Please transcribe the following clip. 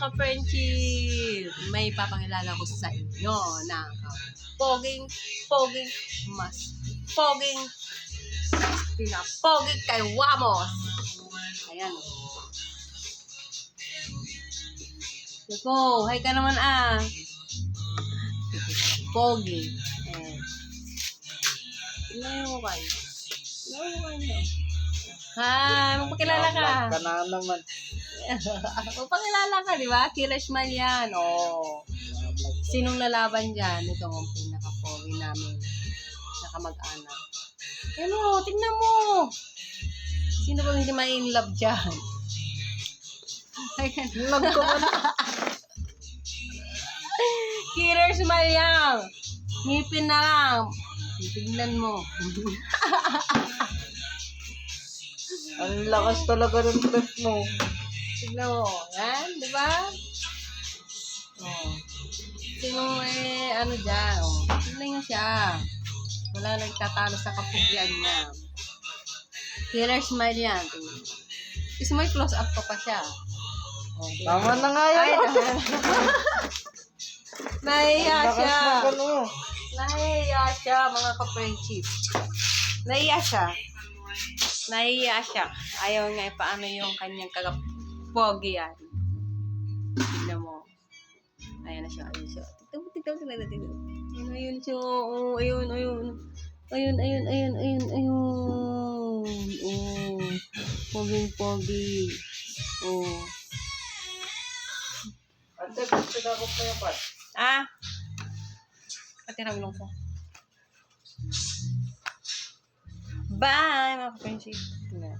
ka-friendship, may papakilala ko sa inyo na poging mas poging pinapoging kay Wamos. Ayan. Yoko, hi ka naman Pogi. Ayan. Tingnan mo kayo. Hi, magpakilala ka. Ka na naman. Magpakilala ka, di ba? Killer Smile yan. Oh. Sinong lalaban dyan? Ito ang pinaka-pogi namin. Nakamag-anak. Ano, tingnan mo. Sino ba hindi ma-in-love dyan? Love ko ba na? Killer Smile yan. Ngipin na lang. Tingnan mo. Ang lakas talaga ng trip mo. Tignan mo. Yan, di ba? Oh. Sino dyan? Oh. Tignan niyo siya. Wala nagtatalo sa kapugyan niya. Killer Smile yan. Tignan mo. Kasi may close up pa siya. Oh, Tama na nga yan. Nahiya siya. Ano? Nahiya siya, mga ka-friendship. Nahiya siya. Ayaw nga paano yung kanyang kagapogi yan. Tignan mo. Ayan na siya. Tignan mo. Ayun siya. Oh, ayun. Oh. Poging-pogi. Oh. Ate, gusto na ako pa yung pat. Patirang ko. Bye, mga ka-friendship. Tingnan.